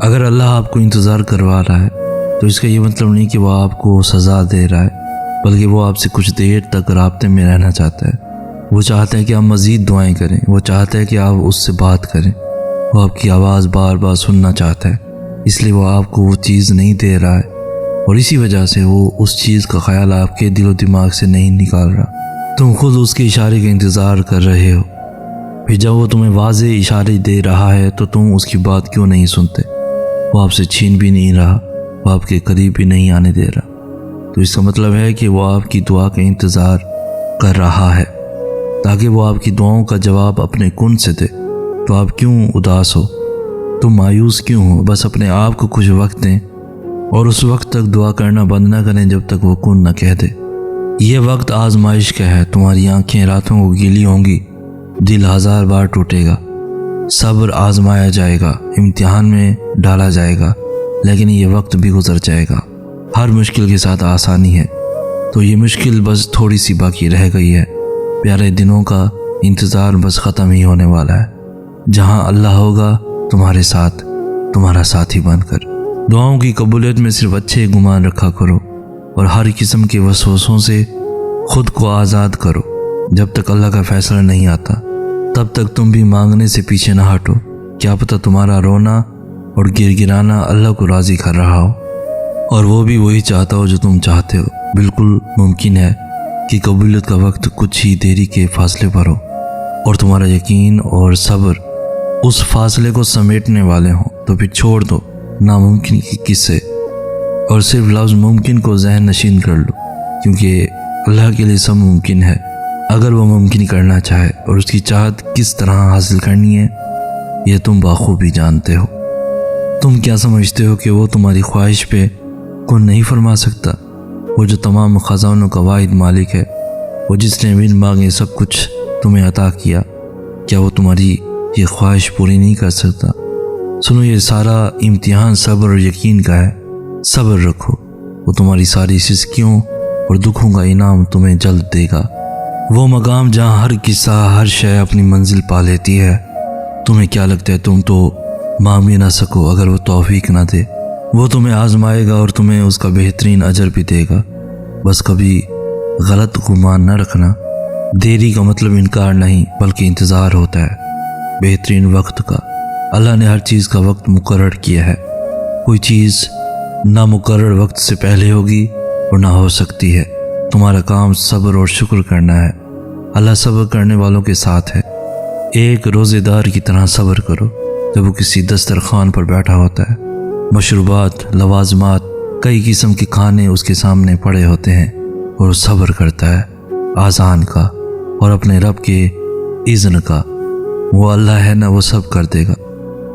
अगर अल्लाह आपको इंतज़ार करवा रहा है तो इसका ये मतलब नहीं कि वो आपको सज़ा दे रहा है, बल्कि वो आपसे कुछ देर तक राब्ते में रहना चाहता है। वो चाहता है कि आप मज़ीद दुआएं करें, वो चाहता है कि आप उससे बात करें, वो आपकी आवाज़ बार बार सुनना चाहता है। इसलिए वो आपको वो चीज़ नहीं दे रहा है और इसी वजह से वो उस चीज़ का ख्याल आपके दिलो दिमाग से नहीं निकाल रहा। तुम खुद उसके इशारे का इंतज़ार कर रहे हो, फिर जब वो तुम्हें वाज़े इशारे दे रहा है तो तुम उसकी बात क्यों नहीं सुनते? वो आपसे छीन भी नहीं रहा, वो आपके करीब भी नहीं आने दे रहा। तो इसका मतलब है कि वो आपकी दुआ का इंतज़ार कर रहा है ताकि वो आपकी दुआओं का जवाब अपने कुन से दे। तो आप क्यों उदास हो, तुम मायूस क्यों हो? बस अपने आप को कुछ वक्त दें और उस वक्त तक दुआ करना बंद ना करें जब तक वो कुन न कह दे। ये वक्त आजमाइश का है, तुम्हारी आंखें रातों को गीली होंगी, दिल 1000 बार टूटेगा, सब्र आजमाया जाएगा, इम्तिहान में डाला जाएगा, लेकिन ये वक्त भी गुजर जाएगा। हर मुश्किल के साथ आसानी है, तो ये मुश्किल बस थोड़ी सी बाकी रह गई है। प्यारे दिनों का इंतज़ार बस ख़त्म ही होने वाला है, जहाँ अल्लाह होगा तुम्हारे साथ, तुम्हारा साथी बनकर। दुआओं की कबूलियत में सिर्फ अच्छे गुमान रखा करो और हर किस्म के वसवसों से खुद को आज़ाद करो। जब तक अल्लाह का फैसला नहीं आता तब तक तुम भी मांगने से पीछे ना हटो। क्या पता तुम्हारा रोना और गिड़गिड़ाना अल्लाह को राज़ी कर रहा हो और वो भी वही चाहता हो जो तुम चाहते हो। बिल्कुल मुमकिन है कि कबूलियत का वक्त कुछ ही देरी के फासले पर हो और तुम्हारा यकीन और सब्र उस फासले को समेटने वाले हों। तो फिर छोड़ दो नामुमकिन की किस्से और सिर्फ लफ्ज़ मुमकिन को जहन नशीन कर लो, क्योंकि अल्लाह के लिए सब मुमकिन है अगर वो मुमकिन करना चाहे, और उसकी चाहत किस तरह हासिल करनी है यह तुम बाखूबी जानते हो। तुम क्या समझते हो कि वो तुम्हारी ख्वाहिश पे कुन नहीं फरमा सकता? वो जो तमाम ख़ज़ानों का वाहिद मालिक है, वो जिसने बिन मांगे सब कुछ तुम्हें अता किया, क्या वो तुम्हारी ये ख्वाहिश पूरी नहीं कर सकता? सुनो, ये सारा इम्तिहान सब्र और यकीन का है। सब्र रखो, वो तुम्हारी सारी सिसकियों और दुखों का इनाम तुम्हें जल्द देगा। वो मकाम जहाँ हर किस्सा हर शय अपनी मंजिल पा लेती है। तुम्हें क्या लगता है तुम तो मांग भी ना सको अगर वो तौफीक ना दे? वो तुम्हें आजमाएगा और तुम्हें उसका बेहतरीन अजर भी देगा। बस कभी गलत गुमान न रखना। देरी का मतलब इनकार नहीं बल्कि इंतज़ार होता है बेहतरीन वक्त का। अल्लाह ने हर चीज़ का वक्त मुकर्रर किया है। कोई चीज़ नामुकर्रर वक्त से पहले होगी और ना हो सकती है। तुम्हारा काम सब्र और शुक्र करना है। अल्लाह सब्र करने वालों के साथ है। एक रोज़ेदार की तरह सब्र करो जब वो किसी दस्तरखान पर बैठा होता है। मशरूबात, लवाजमात, कई किस्म के खाने उसके सामने पड़े होते हैं और वो सब्र करता है आज़ान का और अपने रब के इज़्न का। वो अल्लाह है ना, वो सब कर देगा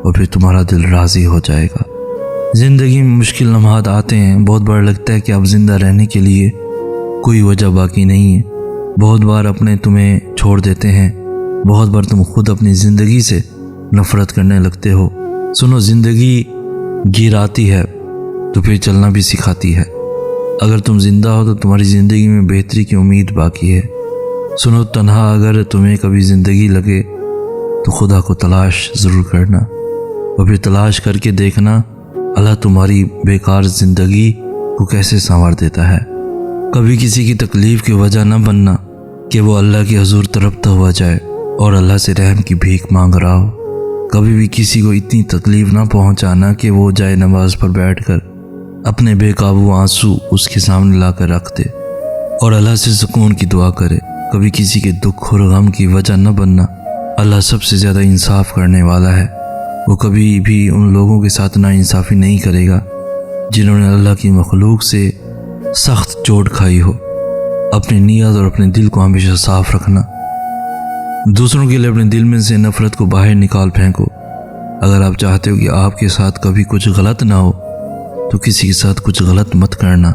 और फिर तुम्हारा दिल राज़ी हो जाएगा। ज़िंदगी में मुश्किल लम्हात आते हैं। बहुत बार लगता है कि अब ज़िंदा रहने के लिए कोई वजह बाकी नहीं है। बहुत बार अपने तुम्हें छोड़ देते हैं। बहुत बार तुम खुद अपनी ज़िंदगी से नफ़रत करने लगते हो। सुनो, ज़िंदगी गिराती है तो फिर चलना भी सिखाती है। अगर तुम ज़िंदा हो तो तुम्हारी ज़िंदगी में बेहतरी की उम्मीद बाकी है। सुनो, तन्हा अगर तुम्हें कभी ज़िंदगी लगे तो खुदा को तलाश ज़रूर करना और फिर तलाश करके देखना अल्लाह तुम्हारी बेकार ज़िंदगी को कैसे संवार देता है। कभी किसी की तकलीफ़ की वजह न बनना कि वो अल्लाह के हुजूर तड़पता हुआ जाए और अल्लाह से रहम की भीख मांग रहा हो। कभी भी किसी को इतनी तकलीफ़ ना पहुंचाना कि वो जाए नमाज पर बैठकर अपने बेकाबू आंसू उसके सामने लाकर रख दे और अल्लाह से सुकून की दुआ करे। कभी किसी के दुख और गम की वजह न बनना। अल्लाह सबसे ज़्यादा इंसाफ करने वाला है। वो कभी भी उन लोगों के साथ नाइंसाफ़ी नहीं करेगा जिन्होंने अल्लाह की मखलूक से सख्त चोट खाई हो। अपनी नीयत और अपने दिल को हमेशा साफ रखना। दूसरों के लिए अपने दिल में से नफ़रत को बाहर निकाल फेंको। अगर आप चाहते हो कि आपके साथ कभी कुछ गलत ना हो तो किसी के साथ कुछ गलत मत करना।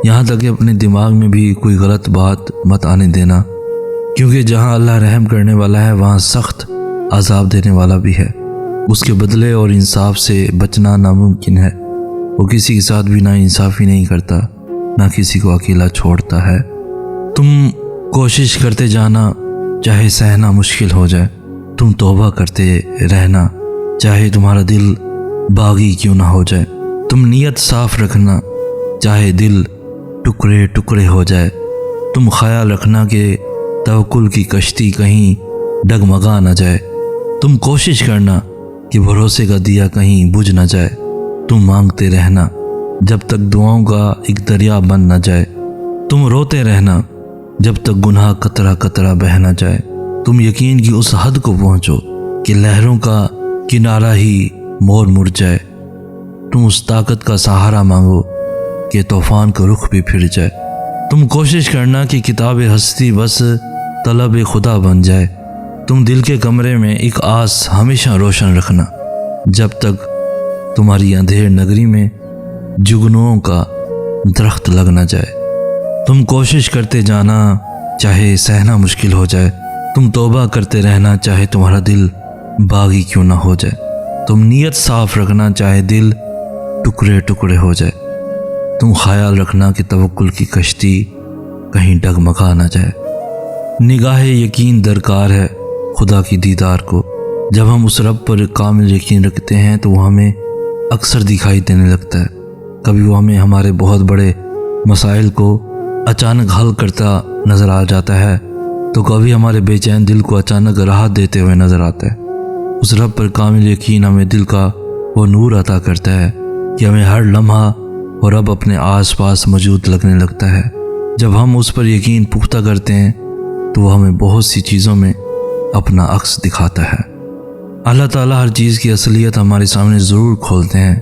यहाँ तक कि अपने दिमाग में भी कोई गलत बात मत आने देना, क्योंकि जहाँ अल्लाह रहम करने वाला है वहाँ सख्त अजाब देने वाला भी है। उसके बदले और इंसाफ से बचना नामुमकिन है। वो किसी के साथ भी नाइंसाफ़ी नहीं करता, ना किसी को अकेला छोड़ता है। तुम कोशिश करते जाना चाहे सहना मुश्किल हो जाए। तुम तौबा करते रहना चाहे तुम्हारा दिल बागी क्यों ना हो जाए। तुम नीयत साफ रखना, चाहे दिल टुकड़े टुकड़े हो जाए। तुम ख्याल रखना कि तवक्कुल की कश्ती कहीं डगमगा न जाए। तुम कोशिश करना कि भरोसे का दिया कहीं बुझ न जाए। तुम मांगते रहना जब तक दुआओं का एक दरिया बन न जाए। तुम रोते रहना जब तक गुनाह कतरा कतरा बह न जाए। तुम यकीन की उस हद को पहुंचो कि लहरों का किनारा ही मोड़ मुड़ जाए। तुम उस ताकत का सहारा मांगो कि तूफान का रुख भी फिर जाए। तुम कोशिश करना कि किताब हस्ती बस तलब खुदा बन जाए। तुम दिल के कमरे में एक आस हमेशा रोशन रखना जब तक तुम्हारी अंधेर नगरी में जुगनुओं का दरख्त लग न जाए। तुम कोशिश करते जाना चाहे सहना मुश्किल हो जाए। तुम तौबा करते रहना चाहे तुम्हारा दिल बागी क्यों ना हो जाए। तुम नीयत साफ रखना चाहे दिल टुकड़े टुकड़े हो जाए। तुम ख्याल रखना कि तवक्कुल की कश्ती कहीं डगमगा ना जाए। निगाह यकीन दरकार है खुदा की दीदार को। जब हम उस रब पर कामिल यकीन रखते हैं तो वो हमें अक्सर दिखाई देने लगता है। कभी वो हमें हमारे बहुत बड़े मसाइल को अचानक हल करता नज़र आ जाता है, तो कभी हमारे बेचैन दिल को अचानक राहत देते हुए नज़र आता है। उस रब पर कामिल यकीन हमें दिल का वो नूर अता करता है कि हमें हर लम्हा और रब अपने आस पास मौजूद लगने लगता है। जब हम उस पर यकीन पुख्ता करते हैं तो वो हमें बहुत सी चीज़ों में अपना अक्स दिखाता है। अल्लाह ताला हर चीज़ की असलियत हमारे सामने ज़रूर खोलते हैं।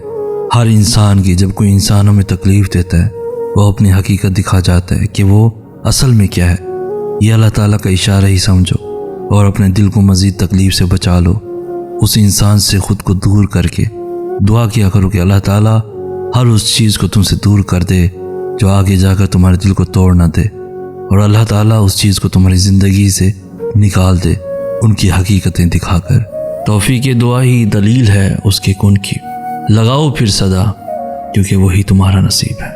हर इंसान की जब कोई इंसान हमें तकलीफ़ देता है वो अपनी हकीकत दिखा जाता है कि वो असल में क्या है। ये अल्लाह ताला का इशारा ही समझो और अपने दिल को मज़ीद तकलीफ़ से बचा लो। उस इंसान से ख़ुद को दूर करके दुआ किया करो कि अल्लाह ताला हर उस चीज़ को तुमसे दूर कर दे जो आगे जाकर तुम्हारे दिल को तोड़ ना दे, और अल्लाह ताला उस चीज़ को तुम्हारी ज़िंदगी से निकाल दे उनकी हकीकतें दिखाकर। तौफीक दुआ ही दलील है उसके कुन की। लगाओ फिर सदा क्योंकि वही तुम्हारा नसीब है।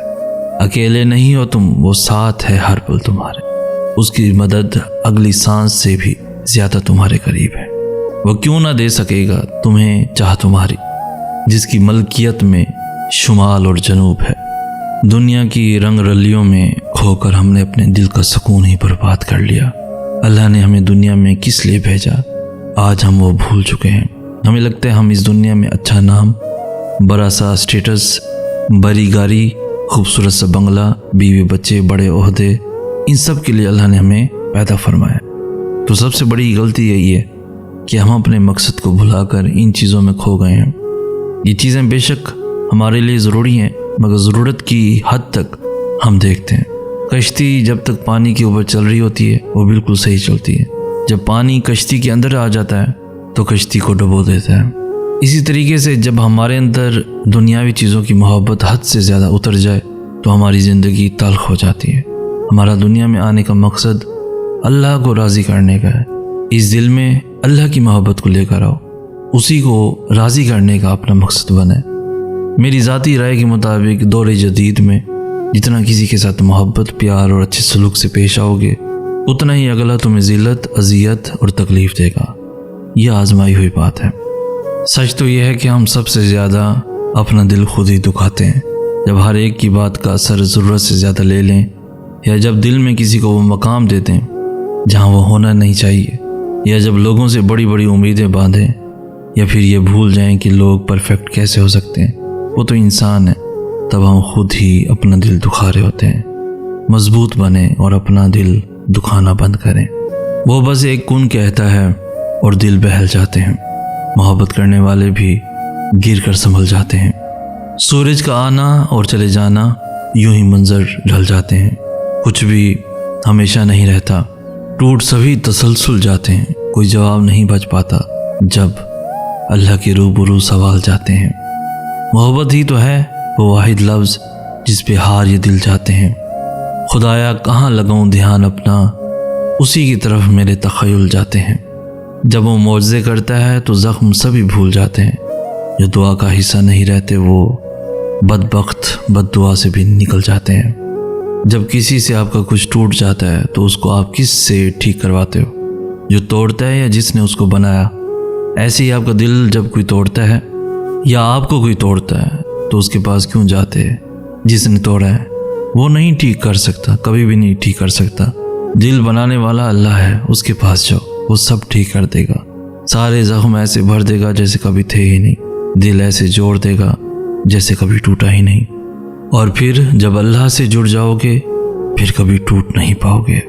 अकेले नहीं हो तुम, वो साथ है हर पल तुम्हारे। उसकी मदद अगली सांस से भी ज़्यादा तुम्हारे करीब है। वो क्यों ना दे सकेगा तुम्हें चाह तुम्हारी, जिसकी मलकियत में शुमाल और जनूब है। दुनिया की रंग रलियों में खोकर हमने अपने दिल का सुकून ही बर्बाद कर लिया। अल्लाह ने हमें दुनिया में किस लिए भेजा, आज हम वो भूल चुके हैं। हमें लगता है हम इस दुनिया में अच्छा नाम, बड़ा सा स्टेटस, बड़ी गाड़ी, खूबसूरत सा बंगला, बीवी बच्चे, बड़े ओहदे, इन सब के लिए अल्लाह ने हमें पैदा फरमाया। तो सबसे बड़ी गलती यही है कि हम अपने मकसद को भुलाकर इन चीज़ों में खो गए हैं। ये चीज़ें बेशक हमारे लिए ज़रूरी हैं, मगर ज़रूरत की हद तक हम देखते हैं। कश्ती जब तक पानी के ऊपर चल रही होती है वो बिल्कुल सही चलती है। जब पानी कश्ती के अंदर आ जाता है तो कश्ती को डुबो देता है। इसी तरीके से जब हमारे अंदर दुनियावी चीज़ों की मोहब्बत हद से ज़्यादा उतर जाए तो हमारी ज़िंदगी तल्ख हो जाती है। हमारा दुनिया में आने का मकसद अल्लाह को राज़ी करने का है। इस दिल में अल्लाह की मोहब्बत को लेकर आओ, उसी को राज़ी करने का अपना मकसद बने। मेरी ज़ाती राय के मुताबिक दौर जदीद में जितना किसी के साथ मोहब्बत, प्यार और अच्छे सलूक से पेश आओगे उतना ही अगला तुम्हें ज़िल्लत, अज़ियत और तकलीफ़ देगा। यह आजमाई हुई बात है। सच तो यह है कि हम सबसे ज़्यादा अपना दिल खुद ही दुखाते हैं। जब हर एक की बात का असर ज़रूरत से ज़्यादा ले लें, या जब दिल में किसी को वो मकाम दे दें जहाँ वो होना नहीं चाहिए, या जब लोगों से बड़ी बड़ी उम्मीदें बांधें, या फिर ये भूल जाएं कि लोग परफेक्ट कैसे हो सकते हैं, वो तो इंसान है, तब हम खुद ही अपना दिल दुखा रहे होते हैं। मजबूत बने और अपना दिल दुखाना बंद करें। वो बस एक कुन कहता है और दिल बहल जाते हैं। मोहब्बत करने वाले भी गिर कर संभल जाते हैं। सूरज का आना और चले जाना, यूं ही मंजर ढल जाते हैं। कुछ भी हमेशा नहीं रहता, टूट सभी तसलसल जाते हैं। कोई जवाब नहीं बच पाता जब अल्लाह के रूबरू सवाल जाते हैं। मोहब्बत ही तो है वो वाहिद लफ्ज़ जिस पे हार ये दिल जाते हैं। खुदाया कहाँ लगाऊं ध्यान अपना, उसी की तरफ मेरे तख़य्युल जाते हैं। जब वो मौजज़े करता है तो ज़ख्म सभी भूल जाते हैं। जो दुआ का हिस्सा नहीं रहते वो बदबख्त बद्दुआ से भी निकल जाते हैं। जब किसी से आपका कुछ टूट जाता है तो उसको आप किस से ठीक करवाते हो, जो तोड़ता है या जिसने उसको बनाया? ऐसे ही आपका दिल जब कोई तोड़ता है या आपको कोई तोड़ता है तो उसके पास क्यों जाते हैं? जिसने तोड़ा है वो नहीं ठीक कर सकता, कभी भी नहीं ठीक कर सकता। दिल बनाने वाला अल्लाह है, उसके पास जाओ, वो सब ठीक कर देगा। सारे जख्म ऐसे भर देगा जैसे कभी थे ही नहीं, दिल ऐसे जोड़ देगा जैसे कभी टूटा ही नहीं। और फिर जब अल्लाह से जुड़ जाओगे फिर कभी टूट नहीं पाओगे।